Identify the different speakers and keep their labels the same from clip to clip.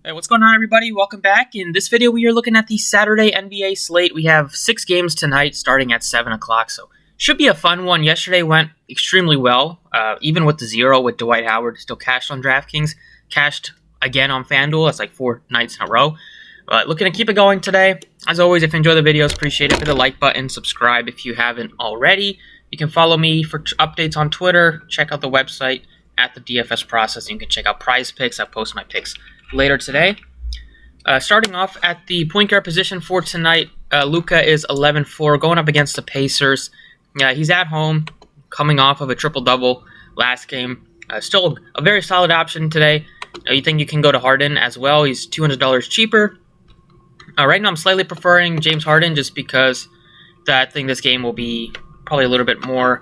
Speaker 1: Hey, what's going on, everybody? Welcome back. In this video, we are looking at the Saturday NBA slate. We have 6 games tonight starting at 7 o'clock, so should be a fun one. Yesterday went extremely well, even with the 0 with Dwight Howard. Still cashed on DraftKings, cashed again on FanDuel. That's like 4 nights in a row. But looking to keep it going today. As always, if you enjoy the videos, appreciate it. Hit the like button, subscribe if you haven't already. You can follow me for updates on Twitter. Check out the website at the DFS process. You can check out Prize Picks. I post my picks later today. Starting off at the point guard position for tonight, Luka is 11-4, going up against the Pacers. He's at home, coming off of a triple-double last game. Still a very solid option today. You think you can go to Harden as well. He's $200 cheaper. Right now I'm slightly preferring James Harden just because I think this game will be probably a little bit more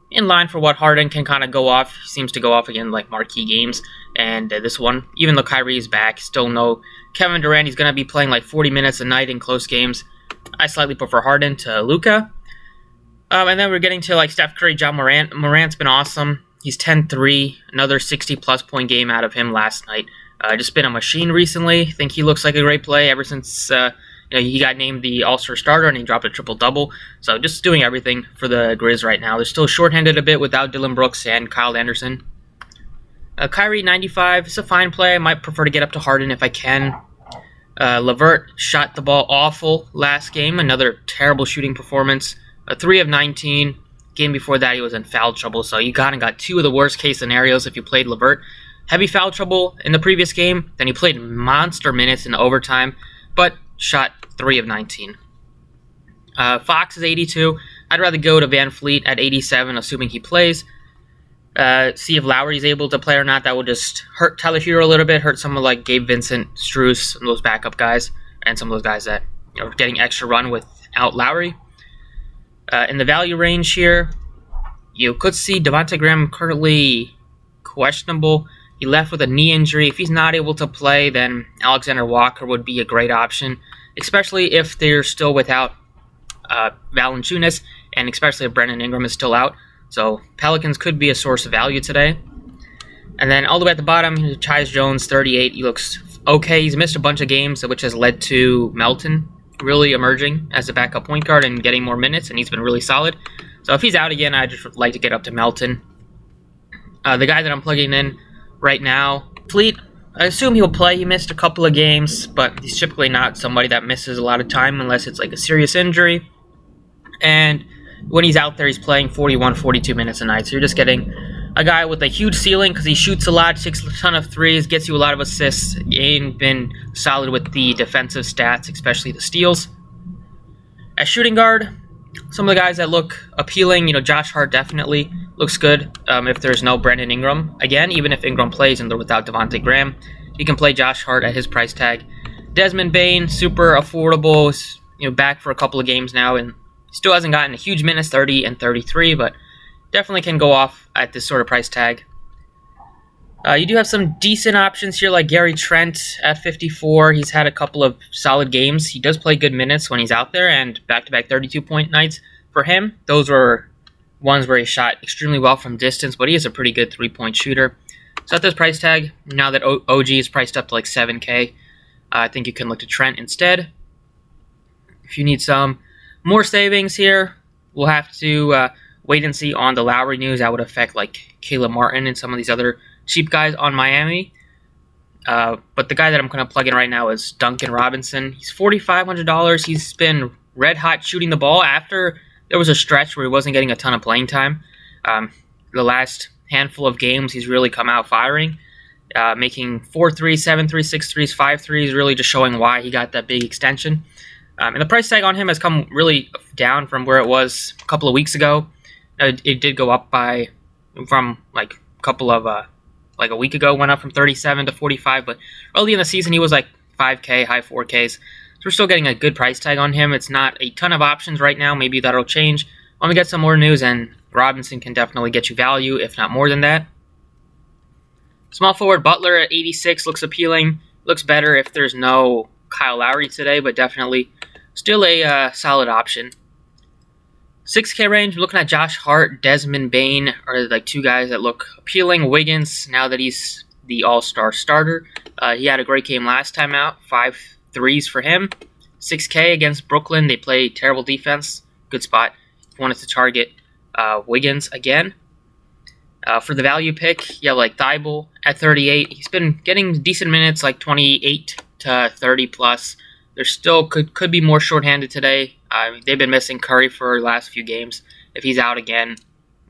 Speaker 1: in line for what Harden can kind of go off. He seems to go off again like marquee games. And this one, even though Kyrie is back, still no Kevin Durant. He's going to be playing like 40 minutes a night in close games. I slightly prefer Harden to Luka. And then we're getting to like Steph Curry, John Morant. Morant's been awesome. He's 10-3, another 60-plus point game out of him last night. Just been a machine recently. I think he looks like a great play ever since he got named the All-Star starter and he dropped a triple-double. So just doing everything for the Grizz right now. They're still shorthanded a bit without Dillon Brooks and Kyle Anderson. Kyrie, 95. It's a fine play. I might prefer to get up to Harden if I can. LeVert shot the ball awful last game. Another terrible shooting performance. 3 of 19. Game before that, he was in foul trouble. So you kind of got 2 of the worst-case scenarios if you played LeVert. Heavy foul trouble in the previous game. Then he played monster minutes in overtime, but shot 3 of 19. Fox is 82. I'd rather go to Van Fleet at 87, assuming he plays. See if Lowry's able to play or not. That will just hurt Tyler Hero a little bit, hurt someone like Gabe Vincent, Strus, some of those backup guys, and some of those guys that are getting extra run without Lowry. In the value range here, you could see Devontae Graham currently questionable. He left with a knee injury. If he's not able to play, then Alexander Walker would be a great option, especially if they're still without Valanciunas, and especially if Brandon Ingram is still out. So Pelicans could be a source of value today. And then all the way at the bottom, Tyus Jones, 38. He looks okay. He's missed a bunch of games, which has led to Melton really emerging as a backup point guard and getting more minutes, and he's been really solid. So if he's out again, I'd just like to get up to Melton. The guy that I'm plugging in right now, Fleet, I assume he'll play. He missed a couple of games, but he's typically not somebody that misses a lot of time unless it's like a serious injury. And when he's out there, he's playing 41, 42 minutes a night. So you're just getting a guy with a huge ceiling because he shoots a lot, takes a ton of threes, gets you a lot of assists, and been solid with the defensive stats, especially the steals. At shooting guard, some of the guys that look appealing, Josh Hart definitely looks good if there's no Brandon Ingram. Again, even if Ingram plays and they're without Devontae Graham, you can play Josh Hart at his price tag. Desmond Bane, super affordable, back for a couple of games now, and still hasn't gotten a huge minutes, 30 and 33, but definitely can go off at this sort of price tag. You do have some decent options here, like Gary Trent at 54. He's had a couple of solid games. He does play good minutes when he's out there, and back-to-back 32-point nights for him. Those were ones where he shot extremely well from distance, but he is a pretty good three-point shooter. So at this price tag, now that OG is priced up to like 7K, I think you can look to Trent instead. If you need some more savings here, we'll have to wait and see on the Lowry news. That would affect like Caleb Martin and some of these other cheap guys on Miami. But the guy that I'm going to plug in right now is Duncan Robinson. He's $4,500. He's been red hot shooting the ball after there was a stretch where he wasn't getting a ton of playing time. The last handful of games, he's really come out firing, making 4 threes, 7 threes, 6 threes, 5 threes, really just showing why he got that big extension. And the price tag on him has come really down from where it was a couple of weeks ago. It did go up from like a couple of, like a week ago, went up from 37 to 45. But early in the season, he was like 5K, high 4Ks. So we're still getting a good price tag on him. It's not a ton of options right now. Maybe that'll change when we get some more news, and Robinson can definitely get you value, if not more than that. Small forward Butler at 86 looks appealing. Looks better if there's no Kyle Lowry today, but definitely still a solid option. 6K range, looking at Josh Hart, Desmond Bane are like two guys that look appealing. Wiggins, now that he's the all-star starter. He had a great game last time out, 5 threes for him. 6K against Brooklyn. They play terrible defense. Good spot. Wanted to target Wiggins again. For the value pick, you have like Thibault at 38. He's been getting decent minutes, like 28 to 30 plus. There still could be more shorthanded today. They've been missing Curry for the last few games. If he's out again,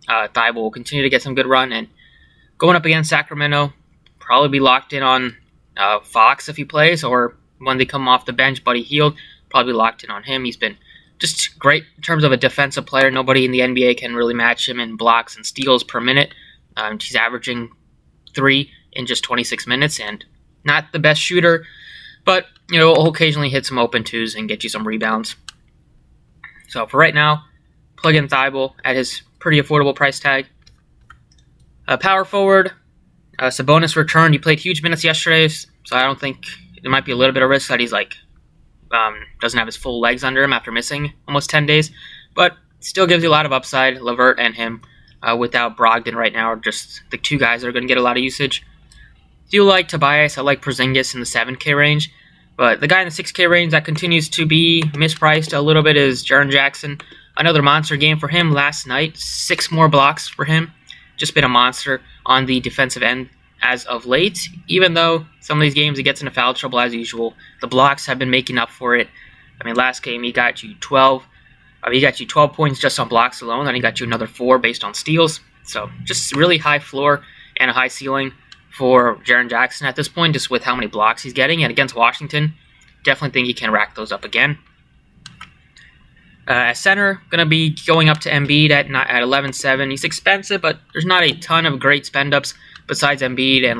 Speaker 1: Thibault will continue to get some good run. And going up against Sacramento, probably be locked in on Fox if he plays, or when they come off the bench, Buddy Hield, probably locked in on him. He's been just great in terms of a defensive player. Nobody in the NBA can really match him in blocks and steals per minute. He's averaging 3 in just 26 minutes, and not the best shooter, but will occasionally hit some open twos and get you some rebounds. So for right now, plug in Thibault at his pretty affordable price tag. Power forward, Sabonis returned. He played huge minutes yesterday, so I don't think there might be a little bit of risk that he's doesn't have his full legs under him after missing almost 10 days, but still gives you a lot of upside. LeVert and him without Brogdon right now are just the two guys that are going to get a lot of usage. Do like Tobias. I like Porzingis in the 7K range, but the guy in the 6K range that continues to be mispriced a little bit is Jaren Jackson. Another monster game for him last night. 6 more blocks for him. Just been a monster on the defensive end as of late. Even though some of these games he gets into foul trouble as usual, the blocks have been making up for it. I mean, last game he got you 12. He got you 12 points just on blocks alone, then he got you another 4 based on steals. So just really high floor and a high ceiling for Jaren Jackson at this point, just with how many blocks he's getting. And against Washington, definitely think he can rack those up again. At center, going to be going up to Embiid at 11.7. He's expensive, but there's not a ton of great spend-ups besides Embiid and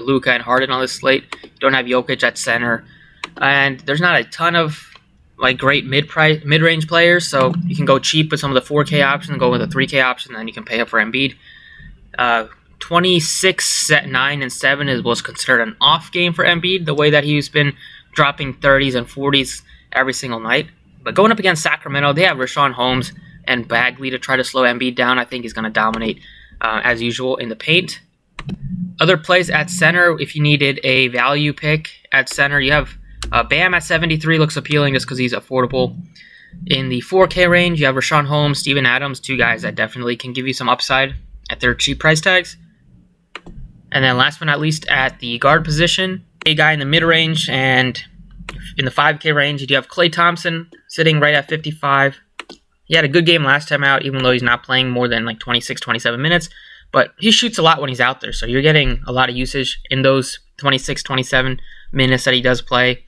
Speaker 1: Luka and Harden on this slate. You don't have Jokic at center, and there's not a ton of great mid-range players, so you can go cheap with some of the 4K options and go with a 3K option, and then you can pay up for Embiid. 26 at 9 and 7 was considered an off game for Embiid, the way that he's been dropping 30s and 40s every single night. But going up against Sacramento, they have Rashawn Holmes and Bagley to try to slow Embiid down. I think he's going to dominate as usual in the paint. Other plays at center, if you needed a value pick at center, you have Bam at 73, looks appealing just because he's affordable. In the 4K range, you have Rashawn Holmes, Steven Adams, 2 guys that definitely can give you some upside at their cheap price tags. And then last but not least, at the guard position, a guy in the mid-range, and in the 5K range, you do have Klay Thompson sitting right at 55. He had a good game last time out, even though he's not playing more than 26, 27 minutes. But he shoots a lot when he's out there, so you're getting a lot of usage in those 26, 27 minutes that he does play.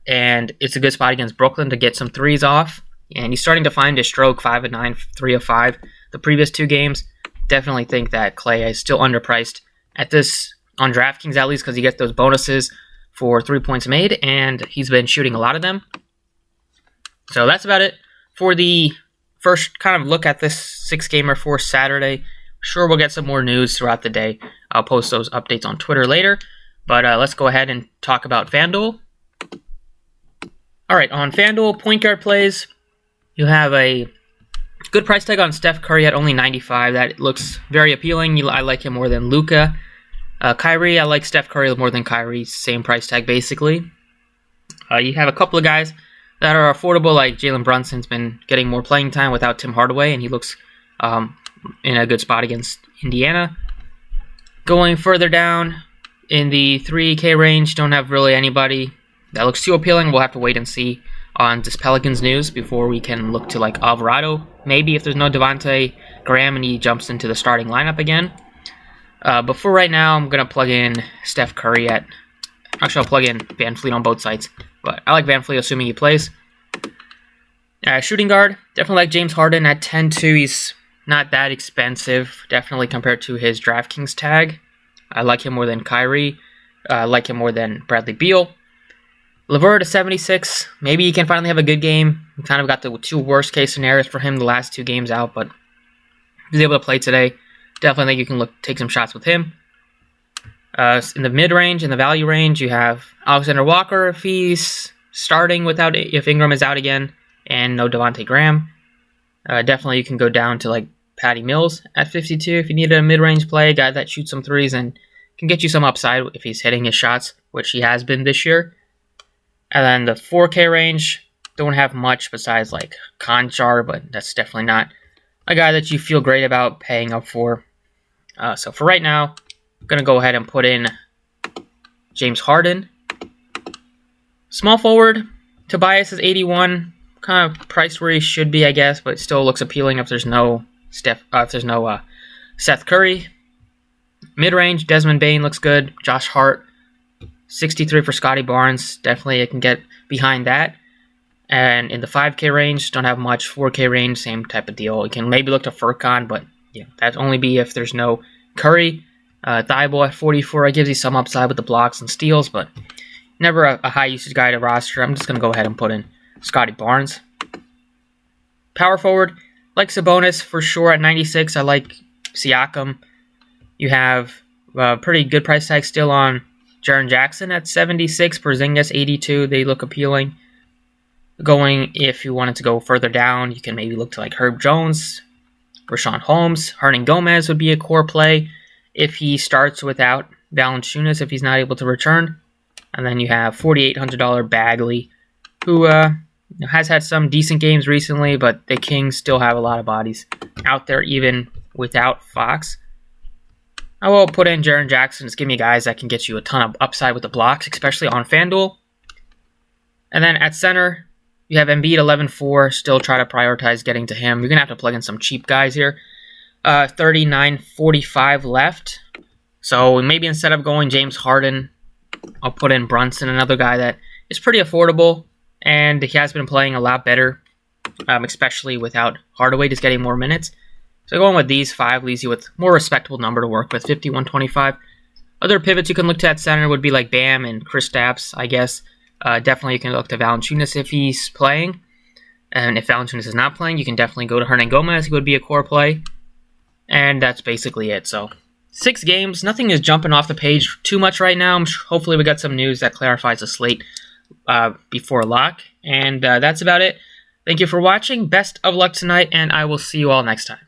Speaker 1: And it's a good spot against Brooklyn to get some threes off. And he's starting to find his stroke, 5 of 9, 3 of 5. The previous 2 games, definitely think that Klay is still underpriced at this, on DraftKings at least, because he gets those bonuses for 3 points made, and he's been shooting a lot of them. So that's about it for the first kind of look at this 6-gamer for Saturday. Sure, we'll get some more news throughout the day. I'll post those updates on Twitter later. But let's go ahead and talk about FanDuel. All right, on FanDuel, point guard plays, you have a good price tag on Steph Curry at only 95. That looks very appealing. I like him more than Luka. Kyrie, I like Steph Curry more than Kyrie. Same price tag, basically. You have a couple of guys that are affordable, like Jalen Brunson's been getting more playing time without Tim Hardaway, and he looks in a good spot against Indiana. Going further down in the 3K range, don't have really anybody that looks too appealing. We'll have to wait and see on this Pelicans news before we can look to Alvarado. Maybe if there's no Devontae Graham and he jumps into the starting lineup again. But for right now, I'm going to plug in Steph Curry at... Actually, I'll plug in Van Fleet on both sides. But I like Van Fleet, assuming he plays. Shooting guard, definitely like James Harden at 10-2. He's not that expensive, definitely compared to his DraftKings tag. I like him more than Kyrie. I like him more than Bradley Beal. LeVert at 76. Maybe he can finally have a good game. We kind of got the 2 worst case scenarios for him the last 2 games out, but he's able to play today. Definitely think you can take some shots with him. In the mid-range, in the value range, you have Alexander Walker if he's starting if Ingram is out again, and no Devontae Graham. Definitely you can go down to Patty Mills at 52 if you need a mid-range play, a guy that shoots some threes and can get you some upside if he's hitting his shots, which he has been this year. And then the 4K range, don't have much besides like Conchar, but that's definitely not a guy that you feel great about paying up for. So for right now, I'm going to go ahead and put in James Harden. Small forward, Tobias is 81, kind of priced where he should be, I guess, but it still looks appealing if there's no Seth Curry. Mid-range, Desmond Bane looks good. Josh Hart, 63 for Scotty Barnes. Definitely I can get behind that. And in the 5K range, don't have much. 4K range, same type of deal. You can maybe look to Furkan, but yeah, that'd only be if there's no Curry. Thibault at 44, it gives you some upside with the blocks and steals, but never a high usage guy to roster. I'm just going to go ahead and put in Scotty Barnes. Power forward, like Sabonis for sure at 96. I like Siakam. You have a pretty good price tag still on Jaren Jackson at 76. Porzingis 82. They look appealing. Going, if you wanted to go further down, you can maybe look to like Herb Jones, Rashawn Holmes. Hernan Gomez would be a core play if he starts without Valanciunas, if he's not able to return. And then you have $4,800 Bagley, who has had some decent games recently, but the Kings still have a lot of bodies out there even without Fox. I will put in Jaren Jackson. Just give me guys that can get you a ton of upside with the blocks, especially on FanDuel. And then at center, you have Embiid 11-4. Still try to prioritize getting to him. You're going to have to plug in some cheap guys here. 39.45 left. So maybe instead of going James Harden, I'll put in Brunson, another guy that is pretty affordable. And he has been playing a lot better, especially without Hardaway just getting more minutes. So going with these 5 leaves you with more respectable number to work with, 51.25. Other pivots you can look to at center would be like Bam and Kristaps, I guess. Definitely you can look to Valanciunas if he's playing. And if Valanciunas is not playing, you can definitely go to Hernan Gomez. He would be a core play. And that's basically it. So 6 games. Nothing is jumping off the page too much right now. Hopefully we got some news that clarifies the slate before lock. And that's about it. Thank you for watching. Best of luck tonight, and I will see you all next time.